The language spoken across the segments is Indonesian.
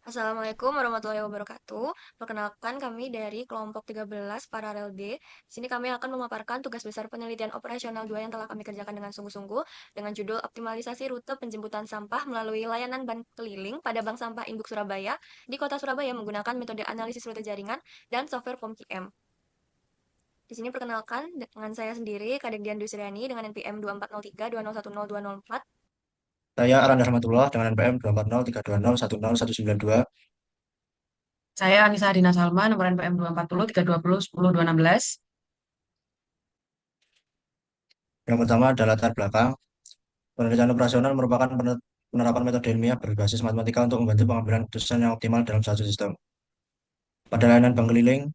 Assalamualaikum warahmatullahi wabarakatuh. Perkenalkan kami dari kelompok 13 Paralel D. Di sini kami akan memaparkan tugas besar penelitian operasional 2 yang telah kami kerjakan dengan sungguh-sungguh dengan judul optimalisasi rute penjemputan sampah melalui layanan ban keliling pada Bank Sampah Induk Surabaya di Kota Surabaya menggunakan metode analisis rute jaringan dan software POMQM. Di sini perkenalkan dengan saya sendiri, Kadek Dian Dwi Suryani dengan NPM 240320102204. Saya Aranda Rahmatullah dengan NPM 24032010192. Saya Anissa Adina Salma, nomor NPM 240 320 10 216. Yang pertama adalah latar belakang. Penelitian operasional merupakan penerapan metode ilmiah berbasis matematika untuk membantu pengambilan keputusan yang optimal dalam suatu sistem. Pada layanan bank keliling,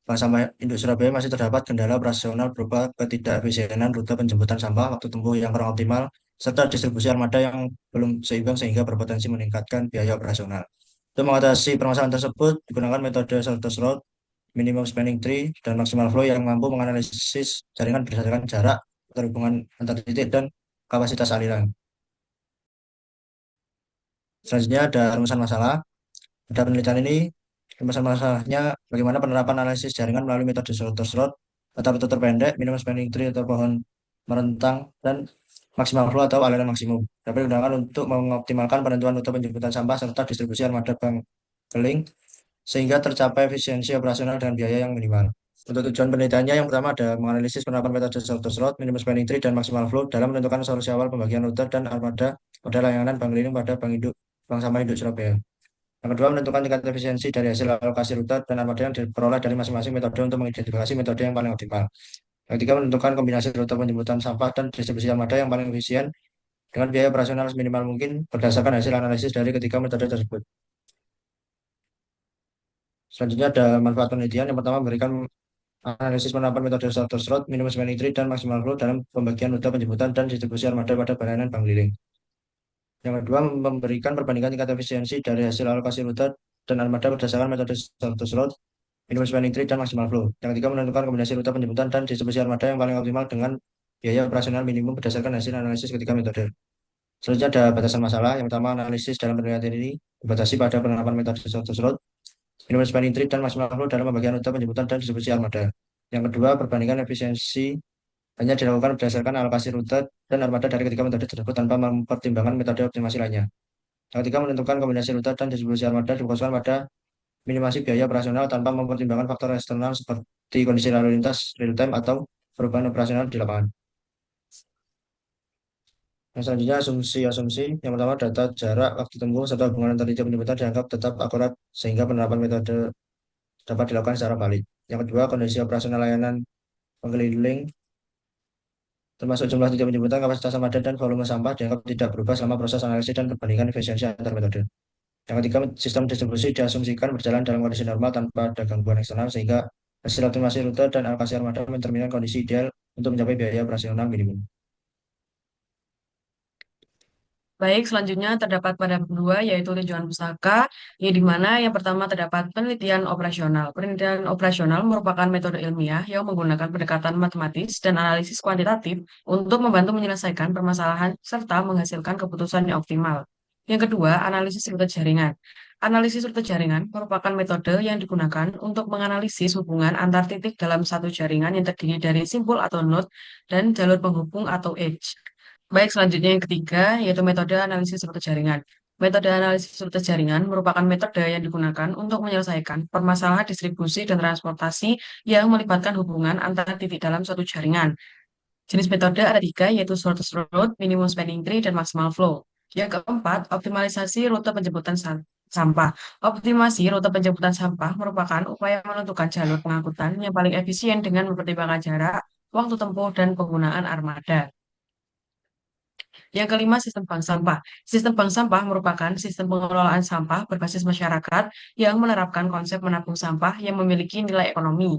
Bank Sampah Induk Surabaya masih terdapat kendala operasional berupa ketidakefisienan rute penjemputan sampah, waktu tempuh yang kurang optimal, serta distribusi armada yang belum seimbang sehingga berpotensi meningkatkan biaya operasional. Untuk mengatasi permasalahan tersebut, digunakan metode shortest route, minimum spanning tree, dan maximal flow yang mampu menganalisis jaringan berdasarkan jarak, keterhubungan antar titik, dan kapasitas aliran. Selanjutnya ada rumusan masalah. Pada penelitian ini, rumusan masalahnya bagaimana penerapan analisis jaringan melalui metode shortest route atau rute terpendek, minimum spanning tree atau pohon merentang, dan maksimal flow atau aliran maksimum. Dapat digunakan untuk mengoptimalkan penentuan rute penjemputan sampah serta distribusi armada bank keling sehingga tercapai efisiensi operasional dengan biaya yang minimal. Untuk tujuan penelitiannya, yang pertama ada menganalisis penerapan metode shortest route, minimum spanning tree, dan maximal flow dalam menentukan solusi awal pembagian rute dan armada pada layanan bank keliling pada Bank Sampah Induk Surabaya. Yang kedua, menentukan tingkat efisiensi dari hasil alokasi rute dan armada yang diperoleh dari masing-masing metode untuk mengidentifikasi metode yang paling optimal. Yang ketiga, menentukan kombinasi rute penjemputan sampah dan distribusi armada yang paling efisien dengan biaya operasional seminimal mungkin berdasarkan hasil analisis dari ketiga metode tersebut. Selanjutnya ada manfaat penelitian. Yang pertama, memberikan analisis penerapan metode shortest route, minimum spanning tree, dan maximal flow dalam pembagian rute penjemputan dan distribusi armada pada pelayanan bank keliling. Yang kedua, memberikan perbandingan tingkat efisiensi dari hasil alokasi rute dan armada berdasarkan metode shortest route, minimum spanning tree, dan maximal flow. Yang ketiga, menentukan kombinasi rute penjemputan dan distribusi armada yang paling optimal dengan biaya operasional minimum berdasarkan hasil analisis ketiga metode. Selanjutnya ada batasan masalah. Yang pertama, analisis dalam penelitian ini dibatasi pada penerapan metode shortest route, minimum spanning tree, dan maksimal flow dalam pembagian rute penjemputan dan distribusi armada. Yang kedua, perbandingan efisiensi hanya dilakukan berdasarkan alokasi rute dan armada dari ketiga metode tersebut tanpa mempertimbangkan metode optimasi lainnya. Yang ketiga, menentukan kombinasi rute dan distribusi armada difokuskan pada minimasi biaya operasional tanpa mempertimbangkan faktor eksternal seperti kondisi lalu lintas real time atau perubahan operasional di lapangan. Yang selanjutnya asumsi-asumsi. Yang pertama, data jarak, waktu tempuh, serta hubungan antar titik penjemputan dianggap tetap akurat sehingga penerapan metode dapat dilakukan secara valid. Yang kedua, kondisi operasional layanan pengeliling termasuk jumlah titik penjemputan, kapasitas armada, dan volume sampah dianggap tidak berubah selama proses analisis dan perbandingan efisiensi antar metode. Yang ketiga, sistem distribusi diasumsikan berjalan dalam kondisi normal tanpa ada gangguan eksternal sehingga hasil optimasi rute dan alokasi armada mencerminkan kondisi ideal untuk mencapai biaya operasional minimum. Baik, selanjutnya terdapat pada bab 2, yaitu tujuan pustaka, di mana yang pertama terdapat penelitian operasional. Penelitian operasional merupakan metode ilmiah yang menggunakan pendekatan matematis dan analisis kuantitatif untuk membantu menyelesaikan permasalahan serta menghasilkan keputusan yang optimal. Yang kedua, analisis rute jaringan. Analisis rute jaringan merupakan metode yang digunakan untuk menganalisis hubungan antar titik dalam satu jaringan yang terdiri dari simpul atau node dan jalur penghubung atau edge. Baik, selanjutnya yang ketiga, yaitu metode analisis rute jaringan. Metode analisis rute jaringan merupakan metode yang digunakan untuk menyelesaikan permasalahan distribusi dan transportasi yang melibatkan hubungan antara titik dalam suatu jaringan. Jenis metode ada tiga, yaitu shortest route, minimum spanning tree, dan maximal flow. Yang keempat, optimalisasi rute penjemputan sampah. Optimasi rute penjemputan sampah merupakan upaya menentukan jalur pengangkutan yang paling efisien dengan mempertimbangkan jarak, waktu tempuh, dan penggunaan armada. Yang kelima, sistem bank sampah. Sistem bank sampah merupakan sistem pengelolaan sampah berbasis masyarakat yang menerapkan konsep menabung sampah yang memiliki nilai ekonomi.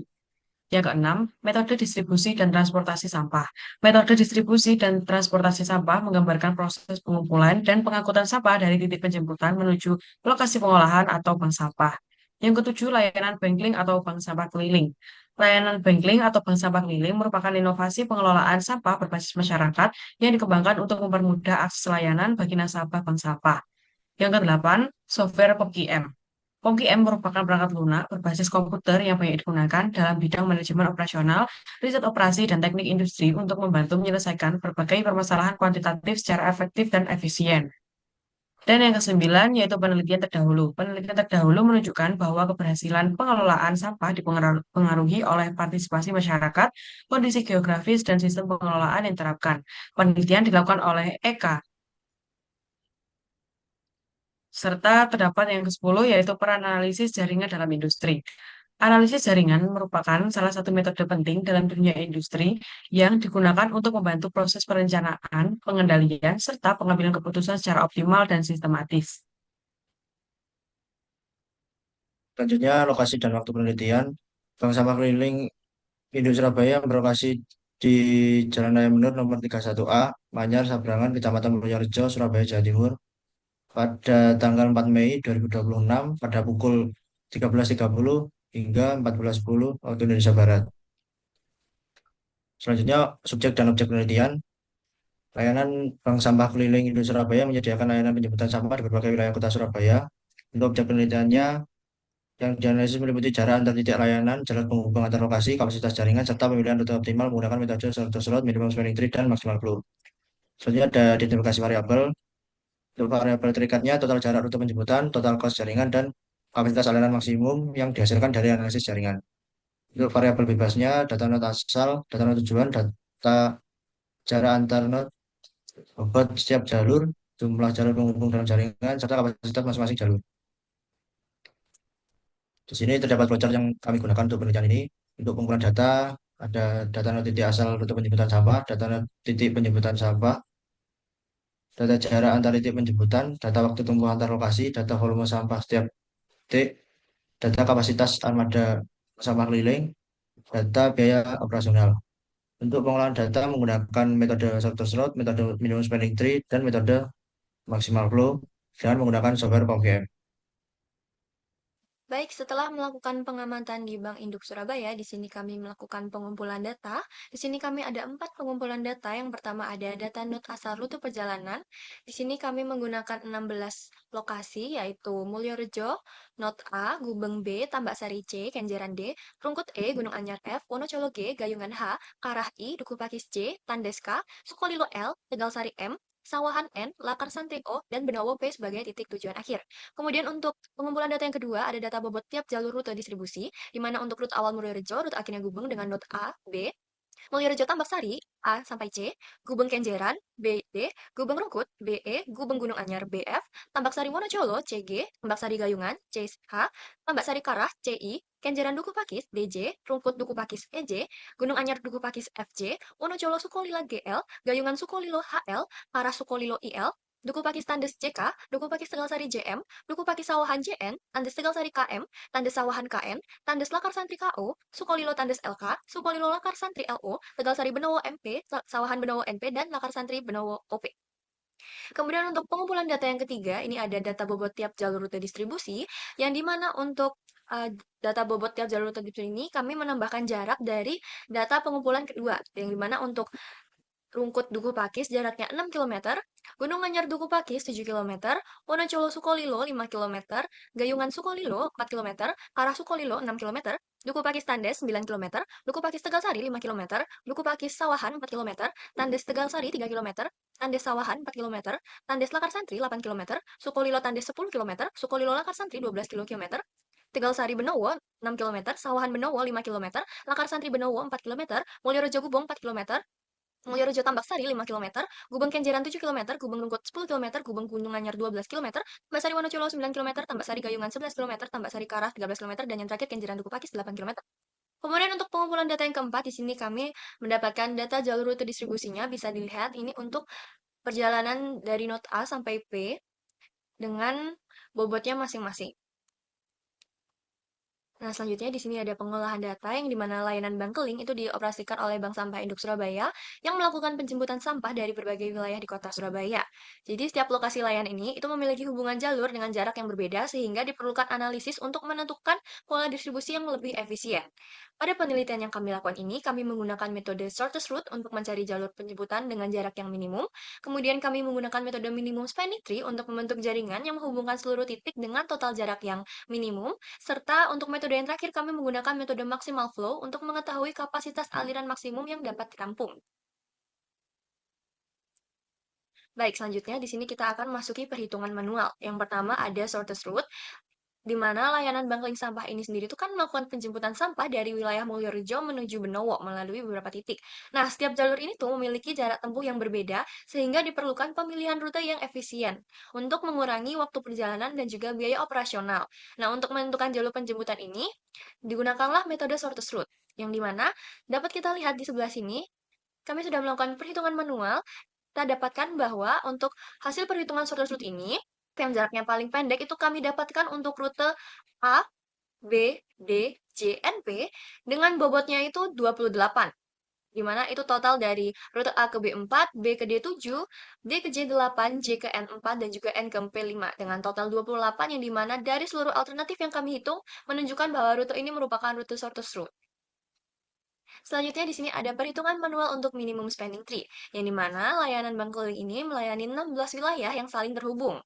Yang keenam, metode distribusi dan transportasi sampah. Metode distribusi dan transportasi sampah menggambarkan proses pengumpulan dan pengangkutan sampah dari titik penjemputan menuju lokasi pengolahan atau bank sampah. Yang ketujuh, layanan bangkling atau bank sampah keliling. Layanan bangkling atau bank sampah keliling merupakan inovasi pengelolaan sampah berbasis masyarakat yang dikembangkan untuk mempermudah akses layanan bagi nasabah bank sampah. Yang kedelapan, software POPQM. POPQM merupakan perangkat lunak berbasis komputer yang banyak digunakan dalam bidang manajemen operasional, riset operasi, dan teknik industri untuk membantu menyelesaikan berbagai permasalahan kuantitatif secara efektif dan efisien. Dan yang kesembilan yaitu penelitian terdahulu. Penelitian terdahulu menunjukkan bahwa keberhasilan pengelolaan sampah dipengaruhi oleh partisipasi masyarakat, kondisi geografis, dan sistem pengelolaan yang diterapkan. Penelitian dilakukan oleh EK, serta terdapat yang ke-10 yaitu peran analisis jaringan dalam industri. Analisis jaringan merupakan salah satu metode penting dalam dunia industri yang digunakan untuk membantu proses perencanaan, pengendalian, serta pengambilan keputusan secara optimal dan sistematis. Selanjutnya, lokasi dan waktu penelitian. Bank Sampah Keliling Induk Surabaya berlokasi di Jalan Raya Menur nomor 31A, Manyar, Sabrangan, Kecamatan Mulyorejo, Surabaya, Jawa Timur, pada tanggal 4 Mei 2026 pada pukul 13.30 hingga 14.10 waktu Indonesia Barat. Selanjutnya, subjek dan objek penelitian. Layanan Bank Sampah Keliling Induk Surabaya menyediakan layanan penjemputan sampah di berbagai wilayah kota Surabaya. Untuk objek penelitiannya, yang dianalisis meliputi jarak antar titik layanan, jarak penghubung antar lokasi, kapasitas jaringan, serta pemilihan rute optimal menggunakan metode slot, minimum spanning tree, dan maksimal flow. Selanjutnya ada identifikasi variabel. Untuk variabel terikatnya, total jarak rute penjemputan, total cost jaringan, dan kapasitas aliran maksimum yang dihasilkan dari analisis jaringan. Untuk variabel bebasnya, data node asal, data node tujuan, data jarak antar node, bobot setiap jalur, jumlah jalur penghubung dalam jaringan, serta kapasitas masing-masing jalur. Di sini terdapat flowchart yang kami gunakan untuk penelitian ini. Untuk pengumpulan data, ada data node titik asal rute penjemputan sampah, data node titik penjemputan sampah, data jarak antar titik penjemputan, data waktu tempuh antar lokasi, data volume sampah setiap titik, data kapasitas armada sampah keliling, data biaya operasional. Untuk pengolahan data menggunakan metode sorter slot, metode minimum spanning tree, dan metode maximal flow dengan menggunakan software POPGM. Baik, setelah melakukan pengamatan di Bank Induk Surabaya, di sini kami melakukan pengumpulan data. Di sini kami ada 4 pengumpulan data. Yang pertama ada data node asal rute perjalanan. Di sini kami menggunakan 16 lokasi, yaitu Mulyorejo, Node A, Gubeng B, Tambak Sari C, Kenjeran D, Rungkut E, Gunung Anyar F, Wonocolo G, Gayungan H, Karah I, Duku Pakis C, Tandes K, Sukolilo L, Tegal Sari M, Sawahan N, Lakar Santri O, dan Benowo P sebagai titik tujuan akhir. Kemudian untuk pengumpulan data yang kedua, ada data bobot tiap jalur rute distribusi, di mana untuk rute awal Mulyorejo, rute akhirnya Gubeng dengan node A, B, Mulyorejo Tambak Sari, A sampai C, Gubeng Kenjeran, B, D, Gubeng Rungkut, B, E, Gubeng Gunung Anyar, B, F, Tambak Sari Wonocolo, C, G, Tambak Sari Gayungan, C, H, Tambak Sari Karah, C, I, Kenjeran Duku Pakis, D, J, Rungkut Duku Pakis, E, J, Gunung Anyar Duku Pakis, F, J, Wonocolo Sukolila, G, L, Gayungan Sukolilo, H, L, Karah Sukolilo, I, L, Duku Pakis Tandes JK, Duku Pakis Tegal Sari JM, Duku Pakis Sawahan JN, Tandes Tegal Sari KM, Tandes Sawahan KN, Tandes Lakar Santri KO, Sukolilo Tandes LK, Sukolilo Lakar Santri LO, Tegal Sari Benowo MP, Sawahan Benowo NP, dan Lakar Santri Benowo OP. Kemudian untuk pengumpulan data yang ketiga, ini ada data bobot tiap jalur rute distribusi, yang dimana untuk data bobot tiap jalur rute distribusi ini kami menambahkan jarak dari data pengumpulan kedua, yang dimana untuk Rungkut Duku Pakis jaraknya 6 km, Gunung Anyar Duku Pakis 7 km, Wonocolo Sukolilo 5 km, Gayungan Sukolilo 4 km, Karah Sukolilo 6 km, Duku Pakis Tandes 9 km, Duku Pakis Tegalsari 5 km, Duku Pakis Sawahan 4 km, Tandes Tegalsari 3 km, Tandes Sawahan 4 km, Tandes Lakar Santri 8 km, Sukolilo Tandes 10 km, Sukolilo Lakar Santri 12 km, Tegal Sari Benowo 6 km, Sawahan Benowo 5 km, Lakar Santri Benowo 4 km, Mulyorejo Gubong 4 km, Mulyorejo Tambak Sari 5 km, Gubeng Kenjeran 7 km, Gubeng Rungkut 10 km, Gubeng Gunung Anyar 12 km, Tambak Sari Wonocolo 9 km, Tambak Sari Gayungan 11 km, Tambak Sari Karah 13 km, dan yang terakhir Kenjeran Duku Pakis 8 km. Kemudian untuk pengumpulan data yang keempat, di sini kami mendapatkan data jalur rute distribusinya. Bisa dilihat ini untuk perjalanan dari node A sampai P dengan bobotnya masing-masing. Nah, selanjutnya di sini ada pengolahan data yang di mana layanan bangkeling itu dioperasikan oleh Bank Sampah Induk Surabaya yang melakukan penjemputan sampah dari berbagai wilayah di kota Surabaya. Jadi, setiap lokasi layanan ini itu memiliki hubungan jalur dengan jarak yang berbeda sehingga diperlukan analisis untuk menentukan pola distribusi yang lebih efisien. Pada penelitian yang kami lakukan ini, kami menggunakan metode shortest route untuk mencari jalur penjemputan dengan jarak yang minimum. Kemudian kami menggunakan metode minimum spanning tree untuk membentuk jaringan yang menghubungkan seluruh titik dengan total jarak yang minimum. Serta untuk metode yang terakhir kami menggunakan metode maximal flow untuk mengetahui kapasitas aliran maksimum yang dapat ditampung. Baik, selanjutnya di sini kita akan masuki perhitungan manual. Yang pertama ada shortest route, di mana layanan bangkeling sampah ini sendiri itu kan melakukan penjemputan sampah dari wilayah Mulyorejo menuju Benowo melalui beberapa titik. Nah, setiap jalur ini tuh memiliki jarak tempuh yang berbeda, sehingga diperlukan pemilihan rute yang efisien untuk mengurangi waktu perjalanan dan juga biaya operasional. Nah, untuk menentukan jalur penjemputan ini, digunakanlah metode shortest route, yang dimana dapat kita lihat di sebelah sini, kami sudah melakukan perhitungan manual. Kita dapatkan bahwa untuk hasil perhitungan shortest route ini, yang jaraknya paling pendek itu kami dapatkan untuk rute A, B, D, C, N, P dengan bobotnya itu 28, di mana itu total dari rute A ke B4, B ke D7, D ke J8, J ke N4, dan juga N ke P5 dengan total 28 yang dimana dari seluruh alternatif yang kami hitung menunjukkan bahwa rute ini merupakan rute shortest route. Selanjutnya di sini ada perhitungan manual untuk minimum spending tree, yang dimana layanan bank keliling ini melayani 16 wilayah yang saling terhubung.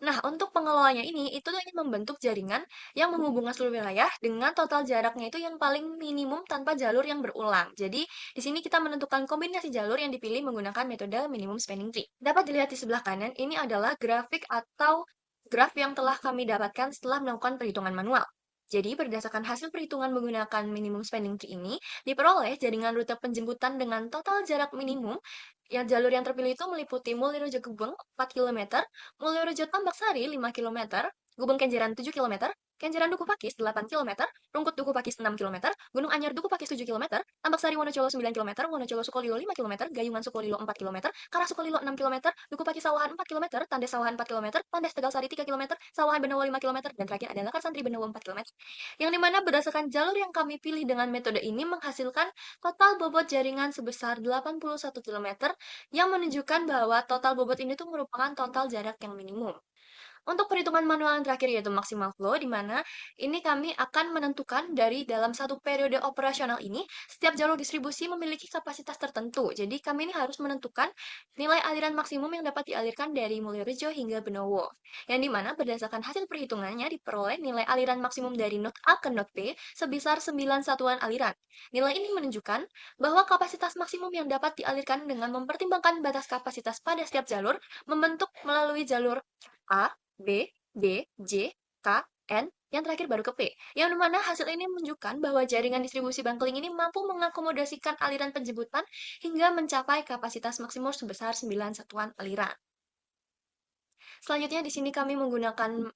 Nah, untuk pengelolanya ini, itu ingin membentuk jaringan yang menghubungkan seluruh wilayah dengan total jaraknya itu yang paling minimum tanpa jalur yang berulang. Jadi, di sini kita menentukan kombinasi jalur yang dipilih menggunakan metode minimum spending tree. Dapat dilihat di sebelah kanan, ini adalah grafik atau graf yang telah kami dapatkan setelah melakukan perhitungan manual. Jadi, berdasarkan hasil perhitungan menggunakan minimum spending tree ini, diperoleh jaringan rute penjemputan dengan total jarak minimum. Yang jalur yang terpilih itu meliputi Mulyorejo Gubeng 4 km, Mulyorejo Tambak Sari 5 km, Gubeng Kenjeran 7 km, Kenjeran Duku Pakis 8 km, Rungkut Duku Pakis 6 km, Gunung Anyar Duku Pakis 7 km, Tambak Sari Wonocolo 9 km, Wonocolo Sukolilo 5 km, Gayungan Sukolilo 4 km, Karang Sukolilo 6 km, Duku Pakis Sawahan 4 km, Tandes Sawahan 4 km, Tandes Tegal Sari 3 km, Sawahan Benowo 5 km, dan terakhir adalah Karsantri Benowo 4 km. Yang dimana berdasarkan jalur yang kami pilih dengan metode ini menghasilkan total bobot jaringan sebesar 81 km yang menunjukkan bahwa total bobot ini tuh merupakan total jarak yang minimum. Untuk perhitungan manual yang terakhir yaitu maximal flow, di mana ini kami akan menentukan dari dalam satu periode operasional ini, setiap jalur distribusi memiliki kapasitas tertentu. Jadi kami ini harus menentukan nilai aliran maksimum yang dapat dialirkan dari Mulyorejo hingga Benowo. Yang dimana berdasarkan hasil perhitungannya diperoleh nilai aliran maksimum dari node A ke node P sebesar 9 satuan aliran. Nilai ini menunjukkan bahwa kapasitas maksimum yang dapat dialirkan dengan mempertimbangkan batas kapasitas pada setiap jalur membentuk melalui jalur A, B, D, J, K, N, yang terakhir baru ke P. Yang mana hasil ini menunjukkan bahwa jaringan distribusi bangkeling ini mampu mengakomodasikan aliran penjemputan hingga mencapai kapasitas maksimum sebesar 9 satuan aliran. Selanjutnya di sini kami menggunakan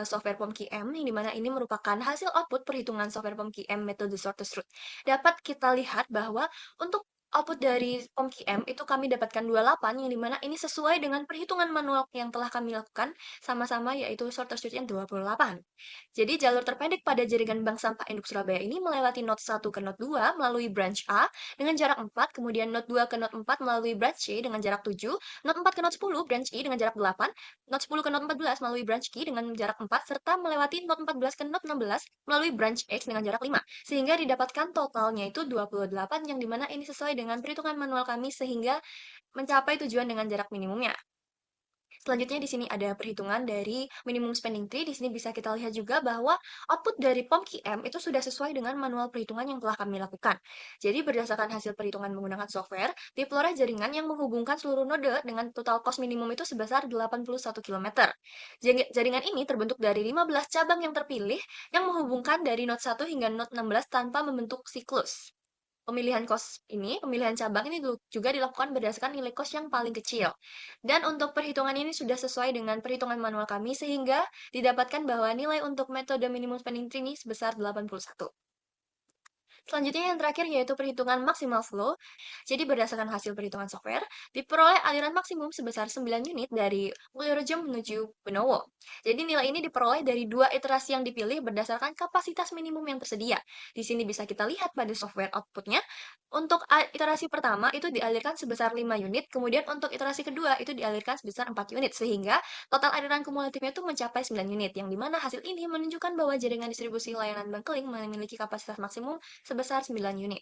software POMQM, yang dimana ini merupakan hasil output perhitungan software POMQM metode shortest route. Dapat kita lihat bahwa untuk output dari POMQM itu kami dapatkan 28, yang dimana ini sesuai dengan perhitungan manual yang telah kami lakukan sama-sama, yaitu shortest route yang 28. Jadi jalur terpendek pada jaringan Bank Sampah Induk Surabaya ini melewati node 1 ke node 2 melalui branch A dengan jarak 4, kemudian node 2 ke node 4 melalui branch C dengan jarak 7, node 4 ke node 10 branch I dengan jarak 8, node 10 ke node 14 melalui branch Q dengan jarak 4, serta melewati node 14 ke node 16 melalui branch X dengan jarak 5. Sehingga didapatkan totalnya itu 28, yang dimana ini sesuai dengan perhitungan manual kami sehingga mencapai tujuan dengan jarak minimumnya. Selanjutnya di sini ada perhitungan dari minimum spending tree. Di sini bisa kita lihat juga bahwa output dari POMQM itu sudah sesuai dengan manual perhitungan yang telah kami lakukan. Jadi berdasarkan hasil perhitungan menggunakan software, diperoleh jaringan yang menghubungkan seluruh node dengan total cost minimum itu sebesar 81 km. Jaringan ini terbentuk dari 15 cabang yang terpilih yang menghubungkan dari node 1 hingga node 16 tanpa membentuk siklus. Pemilihan cabang ini juga dilakukan berdasarkan nilai kos yang paling kecil. Dan untuk perhitungan ini sudah sesuai dengan perhitungan manual kami sehingga didapatkan bahwa nilai untuk metode minimum spending tree ini sebesar 81. Selanjutnya yang terakhir yaitu perhitungan maksimal flow. Jadi berdasarkan hasil perhitungan software, diperoleh aliran maksimum sebesar 9 unit dari Mulyorejo menuju Benowo. Jadi nilai ini diperoleh dari dua iterasi yang dipilih berdasarkan kapasitas minimum yang tersedia. Di sini bisa kita lihat pada software outputnya. Untuk iterasi pertama itu dialirkan sebesar 5 unit, kemudian untuk iterasi kedua itu dialirkan sebesar 4 unit, sehingga total aliran kumulatifnya itu mencapai 9 unit, yang dimana hasil ini menunjukkan bahwa jaringan distribusi layanan bangkeling memiliki kapasitas maksimum sebesar 9 unit.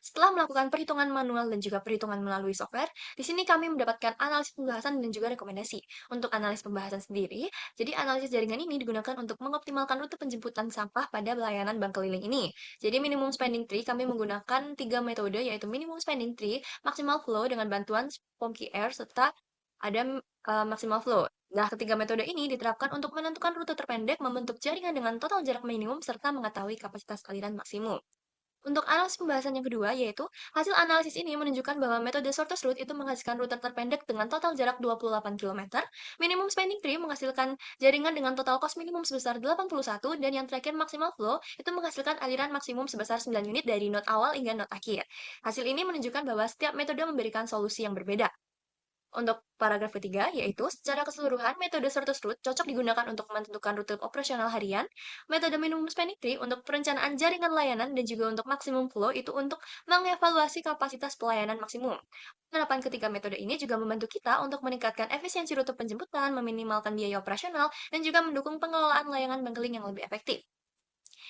Setelah melakukan perhitungan manual dan juga perhitungan melalui software, di sini kami mendapatkan analisis pembahasan dan juga rekomendasi. Untuk analisis pembahasan sendiri, jadi analisis jaringan ini digunakan untuk mengoptimalkan rute penjemputan sampah pada layanan bank keliling ini. Jadi minimum spending tree kami menggunakan 3 metode, yaitu minimum spending tree, maximal flow dengan bantuan Spomky Air, serta ada maximal flow. Nah, ketiga metode ini diterapkan untuk menentukan rute terpendek, membentuk jaringan dengan total jarak minimum, serta mengetahui kapasitas aliran maksimum. Untuk analisis pembahasan yang kedua, yaitu hasil analisis ini menunjukkan bahwa metode shortest route itu menghasilkan rute terpendek dengan total jarak 28 km, minimum spending tree menghasilkan jaringan dengan total cost minimum sebesar 81, dan yang terakhir maximal flow itu menghasilkan aliran maksimum sebesar 9 unit dari node awal hingga node akhir. Hasil ini menunjukkan bahwa setiap metode memberikan solusi yang berbeda. Untuk paragraf ketiga, yaitu secara keseluruhan, metode shortest route cocok digunakan untuk menentukan rute operasional harian, metode minimum spending tree untuk perencanaan jaringan layanan, dan juga untuk maximum flow itu untuk mengevaluasi kapasitas pelayanan maksimum. Penerapan ketiga metode ini juga membantu kita untuk meningkatkan efisiensi rute penjemputan, meminimalkan biaya operasional, dan juga mendukung pengelolaan layanan bangkeling yang lebih efektif.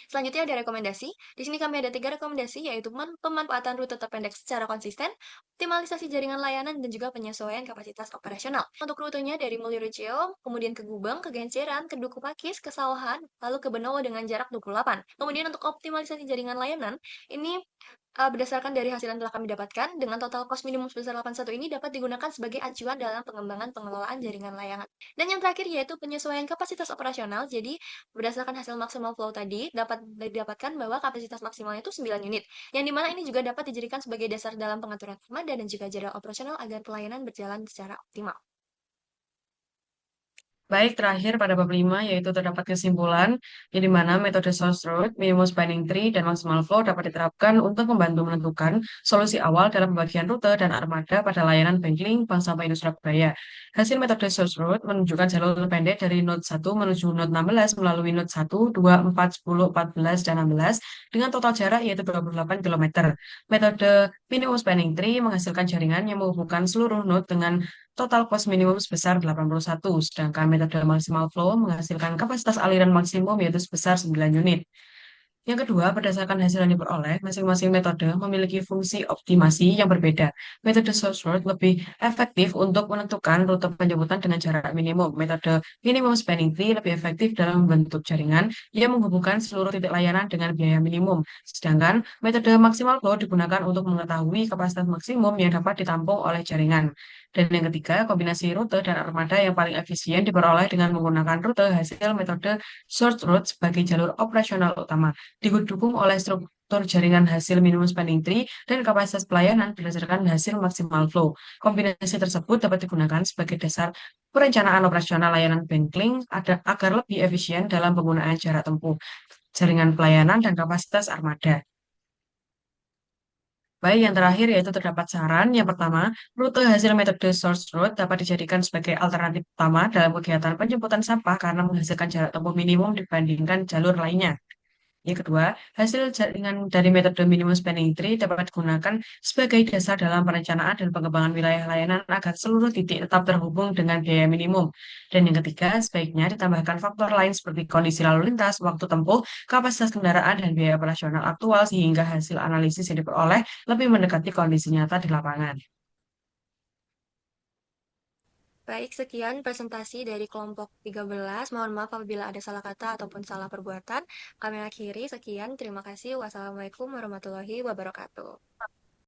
Selanjutnya ada rekomendasi. Di sini kami ada 3 rekomendasi, yaitu pemanfaatan rute terpendek secara konsisten, optimalisasi jaringan layanan, dan juga penyesuaian kapasitas operasional. Untuk rutenya dari Mulyorejo, kemudian ke Gubeng, ke Genceran, ke Duku Pakis, ke Sawahan, lalu ke Benowo dengan jarak 28. Kemudian untuk optimalisasi jaringan layanan, ini berdasarkan dari hasil yang telah kami dapatkan, dengan total cost minimum sebesar 81 ini dapat digunakan sebagai acuan dalam pengembangan pengelolaan jaringan layanan. Dan yang terakhir yaitu penyesuaian kapasitas operasional. Jadi, berdasarkan hasil maksimal flow tadi, dapat didapatkan bahwa kapasitas maksimalnya itu 9 unit, yang dimana ini juga dapat dijadikan sebagai dasar dalam pengaturan armada dan juga jadwal operasional agar pelayanan berjalan secara optimal. Baik, terakhir pada bab 5 yaitu terdapat kesimpulan yang di mana metode source root, minimum spanning tree, dan maximal flow dapat diterapkan untuk membantu menentukan solusi awal dalam pembagian rute dan armada pada layanan bangkling Bank Sampah Industri Surabaya. Hasil metode source root menunjukkan jalur terpendek dari node 1 menuju node 16 melalui node 1, 2, 4, 10, 14, dan 16 dengan total jarak yaitu 28 km. Metode minimum spanning tree menghasilkan jaringan yang menghubungkan seluruh node dengan total cost minimum sebesar 81, sedangkan metode maximal flow menghasilkan kapasitas aliran maksimum yaitu sebesar 9 unit. Yang kedua, berdasarkan hasil yang diperoleh, masing-masing metode memiliki fungsi optimasi yang berbeda. Metode source root lebih efektif untuk menentukan rute penjemputan dengan jarak minimum. Metode minimum spanning tree lebih efektif dalam membentuk jaringan yang menghubungkan seluruh titik layanan dengan biaya minimum. Sedangkan metode maximal flow digunakan untuk mengetahui kapasitas maksimum yang dapat ditampung oleh jaringan. Dan yang ketiga, kombinasi rute dan armada yang paling efisien diperoleh dengan menggunakan rute hasil metode source root sebagai jalur operasional utama didukung oleh struktur jaringan hasil minimum spanning tree dan kapasitas pelayanan berdasarkan hasil maksimal flow. Kombinasi tersebut dapat digunakan sebagai dasar perencanaan operasional layanan bangkling agar lebih efisien dalam penggunaan jarak tempuh, jaringan pelayanan, dan kapasitas armada. Baik, yang terakhir yaitu terdapat saran. Yang pertama, rute hasil metode source road dapat dijadikan sebagai alternatif utama dalam kegiatan penjemputan sampah karena menghasilkan jarak tempuh minimum dibandingkan jalur lainnya. Yang kedua, hasil jaringan dari metode minimum spanning tree dapat digunakan sebagai dasar dalam perencanaan dan pengembangan wilayah layanan agar seluruh titik tetap terhubung dengan biaya minimum. Dan yang ketiga, sebaiknya ditambahkan faktor lain seperti kondisi lalu lintas, waktu tempuh, kapasitas kendaraan, dan biaya operasional aktual sehingga hasil analisis yang diperoleh lebih mendekati kondisi nyata di lapangan. Baik, sekian presentasi dari kelompok 13. Mohon maaf apabila ada salah kata ataupun salah perbuatan. Kami akhiri, sekian. Terima kasih. Wassalamualaikum warahmatullahi wabarakatuh.